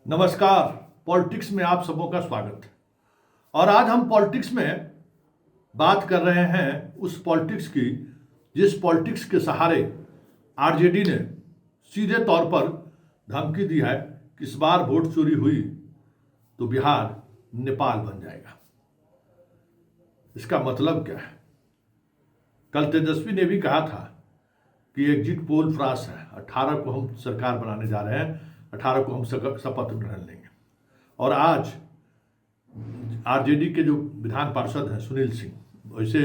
नमस्कार। पॉलिटिक्स में आप सबों का स्वागत। और आज हम पॉलिटिक्स में बात कर रहे हैं उस पॉलिटिक्स की जिस पॉलिटिक्स के सहारे आरजेडी ने सीधे तौर पर धमकी दी है कि इस बार वोट चोरी हुई तो बिहार नेपाल बन जाएगा। इसका मतलब क्या है? कल तेजस्वी ने भी कहा था कि एग्जिट पोल फ्रास है, 18 को हम सरकार बनाने जा रहे हैं, 18 को हम शपथ ग्रहण लेंगे। और आज आरजेडी के जो विधान पार्षद हैं सुनील सिंह, वैसे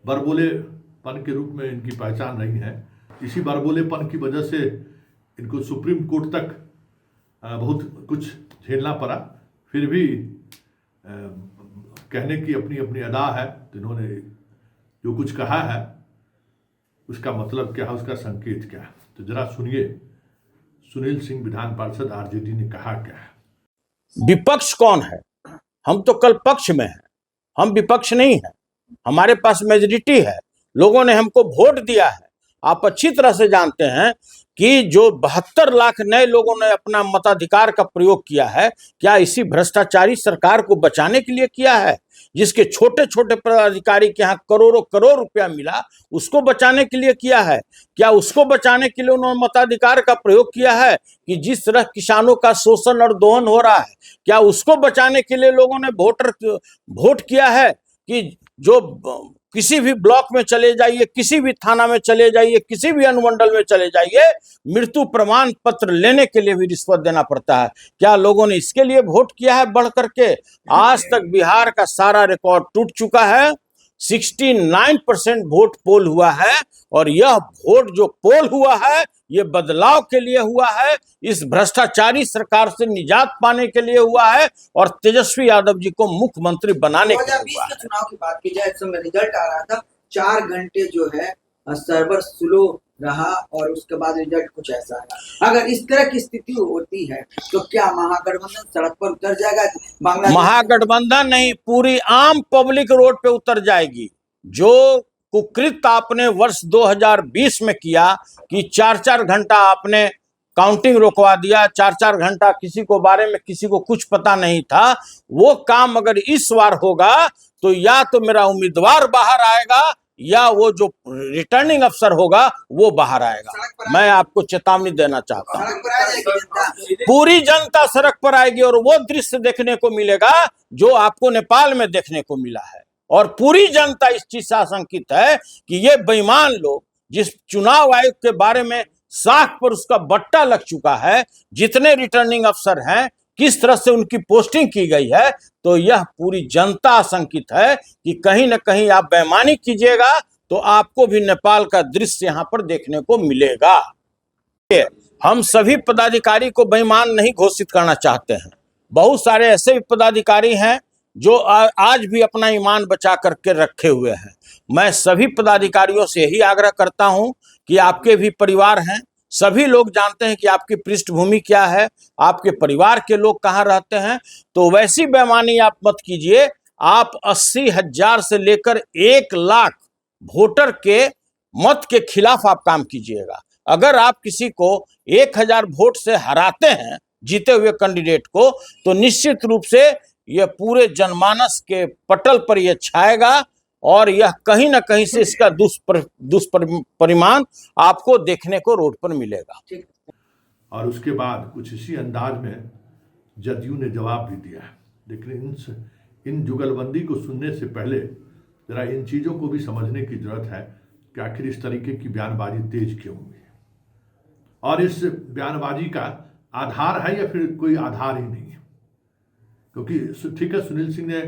बरबोलेपन के रूप में इनकी पहचान नहीं है। इसी बरबोलेपन की वजह से इनको सुप्रीम कोर्ट तक बहुत कुछ झेलना पड़ा। फिर भी कहने की अपनी अपनी अदा है, तो इन्होंने जो कुछ कहा है उसका मतलब क्या है, उसका संकेत क्या है, तो जरा सुनिए सुनील सिंह विधान पार्षद आरजेडी ने कहा क्या है। विपक्ष कौन है? हम तो कल पक्ष में हैं, हम विपक्ष नहीं है। हमारे पास मेजॉरिटी है, लोगों ने हमको वोट दिया है। आप अच्छी तरह से जानते हैं कि जो 72 लाख नए लोगों ने अपना मताधिकार का प्रयोग किया है, क्या इसी भ्रष्टाचारी सरकार को बचाने के लिए किया है? जिसके छोटे छोटे पदाधिकारी के यहाँ करोड़ों करोड़ रुपया मिला, उसको बचाने के लिए किया है? क्या उसको बचाने के लिए उन्होंने मताधिकार का प्रयोग किया है कि जिस तरह किसानों का शोषण और दोहन हो रहा है, क्या उसको बचाने के लिए लोगों ने वोट किया है? कि जो किसी भी ब्लॉक में चले जाइए, किसी भी थाना में चले जाइए, किसी भी अनुमंडल में चले जाइए, मृत्यु प्रमाण पत्र लेने के लिए भी रिश्वत देना पड़ता है। क्या लोगों ने इसके लिए वोट किया है बढ़ करके? आज तक बिहार का सारा रिकॉर्ड टूट चुका है। 69% वोट पोल हुआ है, और यह वोट जो पोल हुआ है ये बदलाव के लिए हुआ है, इस भ्रष्टाचारी सरकार से निजात पाने के लिए हुआ है, और तेजस्वी यादव जी को मुख्यमंत्री बनाने के लिए हुआ है। 2020 के चुनाव की बात की जाए, इस समय रिजल्ट आ रहा था, 4 घंटे जो है सर्वर स्लो रहा और उसके बाद रिजल्ट कुछ ऐसा है। अगर इस तरह की स्थिति होती है तो क्या महागठबंधन सड़क पर उतर जाएगा? महागठबंधन नहीं, पूरी आम पब्लिक रोड पे उतर जाएगी। जो कुकृत आपने वर्ष 2020 में किया कि 4-4 घंटा आपने काउंटिंग रोकवा दिया, 4-4 घंटा किसी को बारे में किसी को कुछ पता नहीं था, वो काम अगर इस बार होगा तो या तो मेरा उम्मीदवार बाहर आएगा या वो जो रिटर्निंग अफसर होगा वो बाहर आएगा। मैं आपको चेतावनी देना चाहता हूँ, पूरी जनता सड़क पर आएगी और वो दृश्य देखने को मिलेगा जो आपको नेपाल में देखने को मिला है। और पूरी जनता इस चीज से आशंकित है कि ये बेईमान लोग, जिस चुनाव आयोग के बारे में साख पर उसका बट्टा लग चुका है, जितने रिटर्निंग अफसर हैं, किस तरह से उनकी पोस्टिंग की गई है, तो यह पूरी जनता आशंकित है कि कहीं न कहीं आप बेईमानी कीजिएगा तो आपको भी नेपाल का दृश्य यहाँ पर देखने को मिलेगा। हम सभी पदाधिकारी को बेईमान नहीं घोषित करना चाहते हैं। बहुत सारे ऐसे भी पदाधिकारी हैं जो आज भी अपना ईमान बचा करके रखे हुए हैं। मैं सभी पदाधिकारियों से यही आग्रह करता हूं कि आपके भी परिवार हैं, सभी लोग जानते हैं कि आपकी पृष्ठभूमि क्या है, आपके परिवार के लोग कहाँ रहते हैं, तो वैसी बेईमानी आप मत कीजिए। आप 80,000 से लेकर 1 लाख वोटर के मत के खिलाफ आप काम कीजिएगा। अगर आप किसी को 1000 वोट से हराते हैं जीते हुए कैंडिडेट को, तो निश्चित रूप से यह पूरे जनमानस के पटल पर यह छाएगा और यह कहीं ना कहीं से इसका दुष्परिणाम आपको देखने को रोड पर मिलेगा। और उसके बाद कुछ इसी अंदाज में जदयू ने जवाब भी दिया है। लेकिन इन जुगलबंदी को सुनने से पहले जरा इन चीज़ों को भी समझने की जरूरत है कि आखिर इस तरीके की बयानबाजी तेज क्यों हुई है, और इस बयानबाजी का आधार है या फिर कोई आधार ही नहीं है। क्योंकि ठीक है, सुनील सिंह ने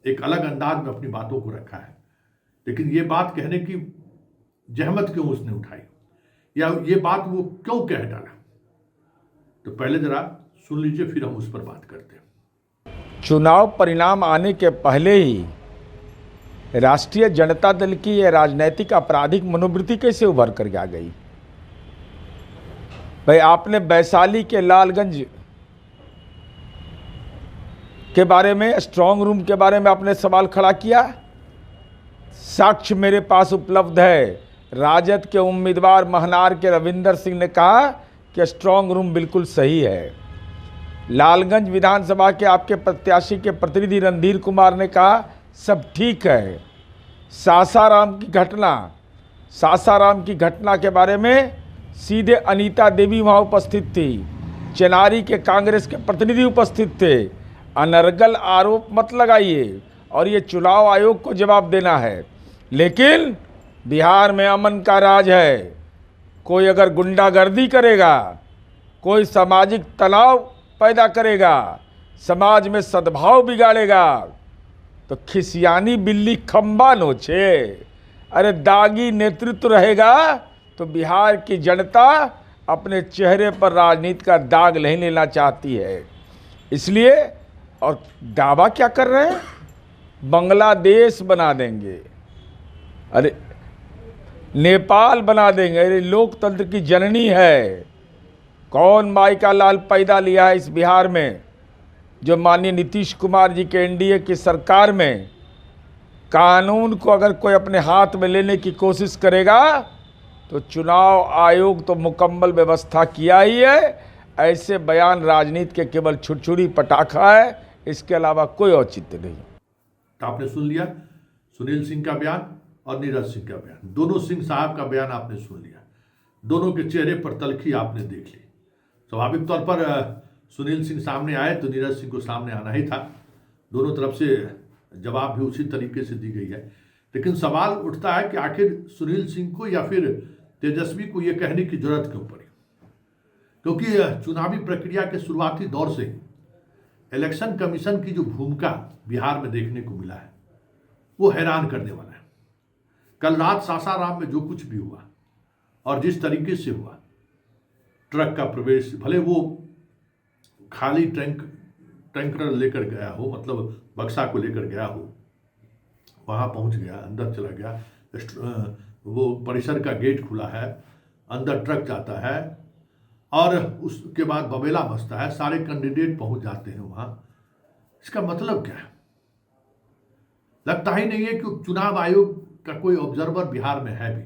एक अलग अंदाज में अपनी बातों को रखा है, लेकिन ये बात कहने की जहमत क्यों उसने उठाई, या ये बात वो क्यों कह डाला, तो पहले जरा सुन लीजिए, फिर हम उस पर बात करते हैं। चुनाव परिणाम आने के पहले ही राष्ट्रीय जनता दल की यह राजनैतिक आपराधिक मनोवृत्ति कैसे उभर कर आ गई? भाई, आपने वैशाली के लालगंज के बारे में, स्ट्रांग रूम के बारे में आपने सवाल खड़ा किया। साक्ष्य मेरे पास उपलब्ध है। राजद के उम्मीदवार महनार के रविंदर सिंह ने कहा कि स्ट्रांग रूम बिल्कुल सही है। लालगंज विधानसभा के आपके प्रत्याशी के प्रतिनिधि रणधीर कुमार ने कहा सब ठीक है। सासाराम की घटना के बारे में सीधे अनीता देवी वहाँ उपस्थित थी, चेनारी के कांग्रेस के प्रतिनिधि उपस्थित थे। अनर्गल आरोप मत लगाइए और ये चुनाव आयोग को जवाब देना है। लेकिन बिहार में अमन का राज है, कोई अगर गुंडागर्दी करेगा, कोई सामाजिक तनाव पैदा करेगा, समाज में सद्भाव बिगाड़ेगा तो खिसियानी बिल्ली खंबा नोचे। अरे दागी नेतृत्व रहेगा तो बिहार की जनता अपने चेहरे पर राजनीति का दाग नहीं लेना चाहती है। इसलिए और दावा क्या कर रहे हैं, बांग्लादेश बना देंगे, अरे नेपाल बना देंगे। अरे लोकतंत्र की जननी है, कौन माई का लाल पैदा लिया है इस बिहार में, जो माननीय नीतीश कुमार जी के एनडीए की सरकार में कानून को अगर कोई अपने हाथ में लेने की कोशिश करेगा तो चुनाव आयोग तो मुकम्मल व्यवस्था किया ही है। ऐसे बयान राजनीति के केवल छुरछुरी पटाखा है, इसके अलावा कोई औचित्य नहीं। तो आपने सुन लिया सुनील सिंह का बयान और नीरज सिंह का बयान, दोनों सिंह साहब का बयान आपने सुन लिया, दोनों के चेहरे पर तलखी आपने देख ली। स्वाभाविक तौर पर सुनील सिंह सामने आए तो नीरज सिंह को सामने आना ही था, दोनों तरफ से जवाब भी उसी तरीके से दी गई है। लेकिन सवाल उठता है कि आखिर सुनील सिंह को या फिर तेजस्वी को ये कहने की जरूरत क्यों पड़ी, क्योंकि चुनावी प्रक्रिया के शुरुआती दौर से इलेक्शन कमीशन की जो भूमिका बिहार में देखने को मिला है वो हैरान करने वाला है। कल रात सासाराम में जो कुछ भी हुआ और जिस तरीके से हुआ, ट्रक का प्रवेश, भले वो खाली टैंकर लेकर गया हो, मतलब बक्सा को लेकर गया हो, वहाँ पहुँच गया, अंदर चला गया, वो परिसर का गेट खुला है, अंदर ट्रक जाता है और उसके बाद बबेला बजता है, सारे कैंडिडेट पहुँच जाते हैं वहाँ। इसका मतलब क्या है? लगता ही नहीं है कि चुनाव आयोग का कोई ऑब्जर्वर बिहार में है भी,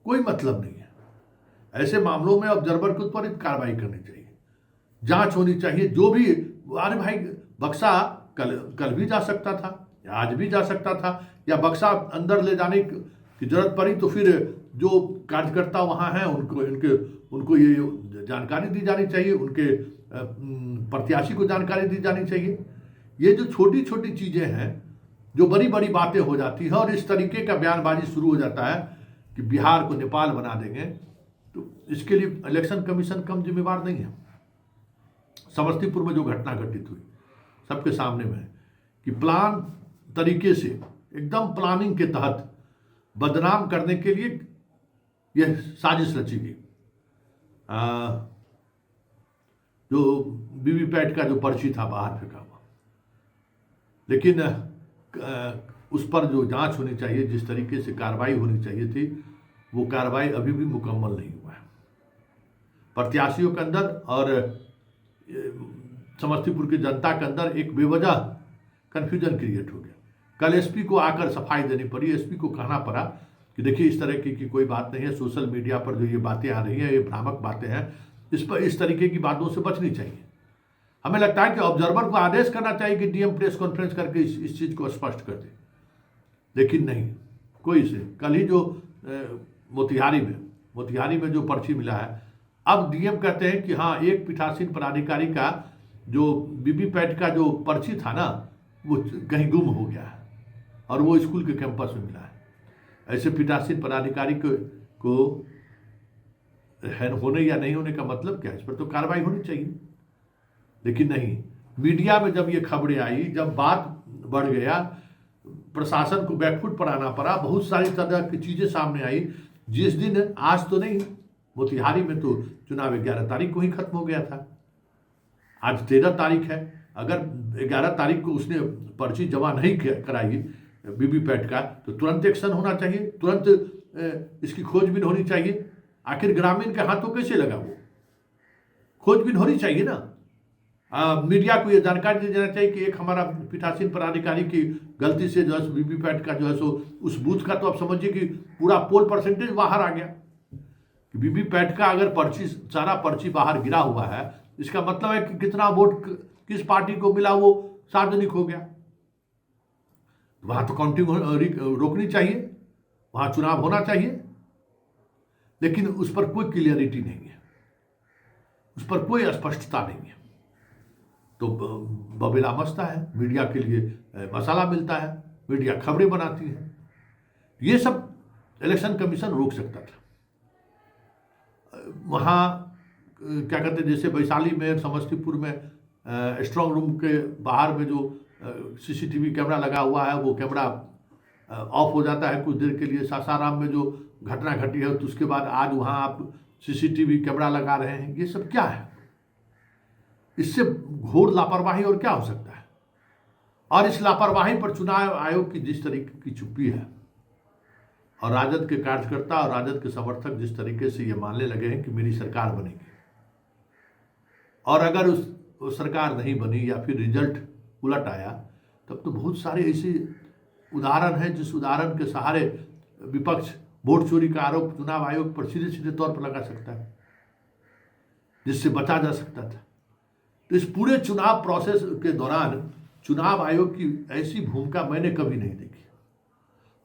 कोई मतलब नहीं है। ऐसे मामलों में ऑब्जर्वर को त्वरित कार्रवाई करनी चाहिए, जांच होनी चाहिए। जो भी, अरे भाई बक्सा कल भी जा सकता था या आज भी जा सकता था, या बक्सा अंदर ले जाने की जरूरत पड़ी तो फिर जो कार्यकर्ता वहाँ हैं उनको ये जानकारी दी जानी चाहिए, उनके प्रत्याशी को जानकारी दी जानी चाहिए। ये जो छोटी छोटी चीज़ें हैं जो बड़ी बड़ी बातें हो जाती हैं और इस तरीके का बयानबाजी शुरू हो जाता है कि बिहार को नेपाल बना देंगे, तो इसके लिए इलेक्शन कमीशन कम जिम्मेवार नहीं है। समस्तीपुर में जो घटना घटित हुई सबके सामने में है कि प्लान तरीके से, एकदम प्लानिंग के तहत बदनाम करने के लिए यह साजिश रची गई। जो वीवीपैट का जो पर्ची था बाहर फेंका हुआ, लेकिन उस पर जो जांच होनी चाहिए, जिस तरीके से कार्रवाई होनी चाहिए थी, वो कार्रवाई अभी भी मुकम्मल नहीं हुआ है। प्रत्याशियों के अंदर और समस्तीपुर की जनता के अंदर एक बेवजह कन्फ्यूजन क्रिएट हो गया। कल एसपी को आकर सफाई देनी पड़ी, एसपी को कहना पड़ा कि देखिए इस तरह की कोई बात नहीं है, सोशल मीडिया पर जो ये बातें आ रही हैं ये भ्रामक बातें हैं, इस तरीके की बातों से बचनी चाहिए। हमें लगता है कि ऑब्जर्वर को आदेश करना चाहिए कि डीएम प्रेस कॉन्फ्रेंस करके इस चीज़ को स्पष्ट कर दे, लेकिन नहीं, कोई से। कल ही जो मोतिहारी में जो पर्ची मिला है, अब डीएम कहते हैं कि हाँ, एक पीठासीन पदाधिकारी का जो वीवीपैट का जो पर्ची था ना, वो कहीं गुम हो गया है और वो स्कूल के कैंपस में मिला है। ऐसे पीठासीन पदाधिकारी को होने या नहीं होने का मतलब क्या है? इस पर तो कार्रवाई होनी चाहिए, लेकिन नहीं। मीडिया में जब ये खबरें आई, जब बात बढ़ गया, प्रशासन को बैकफुट पर आना पड़ा, बहुत सारी तरह की चीज़ें सामने आई। जिस दिन, आज तो नहीं, मोतिहारी में तो चुनाव 11 तारीख को ही खत्म हो गया था, आज 13 तारीख है। अगर 11 तारीख को उसने पर्ची जमा नहीं कराई वीवीपैट का, तो तुरंत एक्शन होना चाहिए, तुरंत इसकी खोजबीन होनी चाहिए। आखिर ग्रामीण के हाथों कैसे लगा? वो खोजबीन होनी चाहिए ना। मीडिया को ये जानकारी दी जाना चाहिए कि एक हमारा पीठासीन पदाधिकारी की गलती से जो है वीवीपैट का जो है सो उस बूथ का, तो आप समझिए कि पूरा पोल परसेंटेज बाहर आ गया। वीवीपैट का अगर सारा पर्ची बाहर गिरा हुआ है, इसका मतलब है कि कितना वोट किस पार्टी को मिला वो सार्वजनिक हो गया। वहां तो काउंटिंग रोकनी चाहिए, वहां चुनाव होना चाहिए, लेकिन उस पर कोई क्लियरिटी नहीं है, उस पर कोई स्पष्टता नहीं है। तो बबेला मचता है, मीडिया के लिए मसाला मिलता है, मीडिया खबरें बनाती है। ये सब इलेक्शन कमीशन रोक सकता था। वहाँ क्या कहते हैं, जैसे वैशाली में, समस्तीपुर में स्ट्रांग रूम के बाहर में जो सीसीटीवी कैमरा लगा हुआ है, वो कैमरा ऑफ हो जाता है कुछ देर के लिए। सासाराम में जो घटना घटी है तो उसके बाद आज वहाँ आप सीसीटीवी कैमरा लगा रहे हैं। ये सब क्या है? इससे घोर लापरवाही और क्या हो सकता है? और इस लापरवाही पर चुनाव आयोग की जिस तरीके की चुप्पी है, और राजद के कार्यकर्ता और राजद के समर्थक जिस तरीके से ये मानने लगे हैं कि मेरी सरकार बनेगी, और अगर उस सरकार नहीं बनी या फिर रिजल्ट उलट आया, तब तो बहुत सारे ऐसे उदाहरण हैं जिस उदाहरण के सहारे विपक्ष वोट चोरी का आरोप चुनाव आयोग पर सीधे सीधे तौर पर लगा सकता है, जिससे बचा जा सकता था। तो इस पूरे चुनाव प्रोसेस के दौरान चुनाव आयोग की ऐसी भूमिका मैंने कभी नहीं देखी,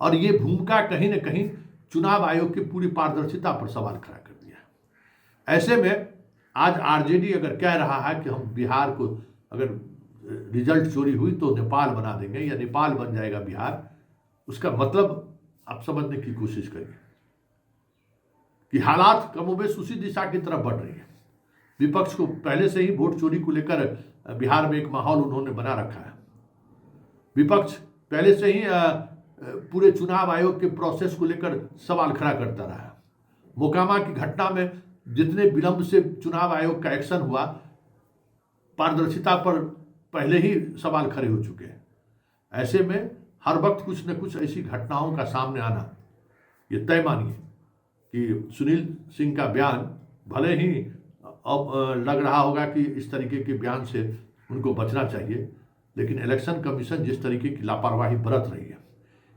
और ये भूमिका कहीं ना कहीं चुनाव आयोग की पूरी पारदर्शिता पर सवाल खड़ा कर दिया है। ऐसे में आज आरजेडी अगर कह रहा है कि हम बिहार को, अगर रिजल्ट चोरी हुई तो नेपाल बना देंगे या नेपाल बन जाएगा बिहार, उसका मतलब आप समझने की कोशिश करिए कि हालात कमोबेश उसी दिशा की तरफ बढ़ रही है। विपक्ष को पहले से ही वोट चोरी को लेकर बिहार में एक माहौल उन्होंने बना रखा है। विपक्ष पहले से ही पूरे चुनाव आयोग के प्रोसेस को लेकर सवाल खड़ा करता रहा है। मोकामा की घटना में जितने विलंब से चुनाव आयोग का एक्शन हुआ, पारदर्शिता पर पहले ही सवाल खड़े हो चुके हैं। ऐसे में हर वक्त कुछ न कुछ ऐसी घटनाओं का सामने आना, ये तय मानिए कि सुनील सिंह का बयान भले ही अब लग रहा होगा कि इस तरीके के बयान से उनको बचना चाहिए, लेकिन इलेक्शन कमीशन जिस तरीके की लापरवाही बरत रही है,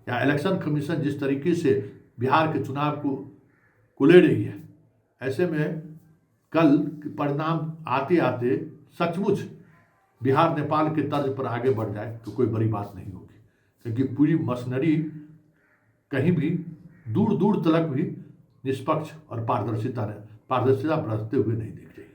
या इलेक्शन कमीशन जिस तरीके से बिहार के चुनाव को ले रही है, ऐसे में कल परिणाम आते आते सचमुच बिहार नेपाल के तर्ज पर आगे बढ़ जाए तो कोई बड़ी बात नहीं होगी, क्योंकि पूरी मशीनरी कहीं भी दूर दूर तक भी निष्पक्ष और पारदर्शिता बरतते हुए नहीं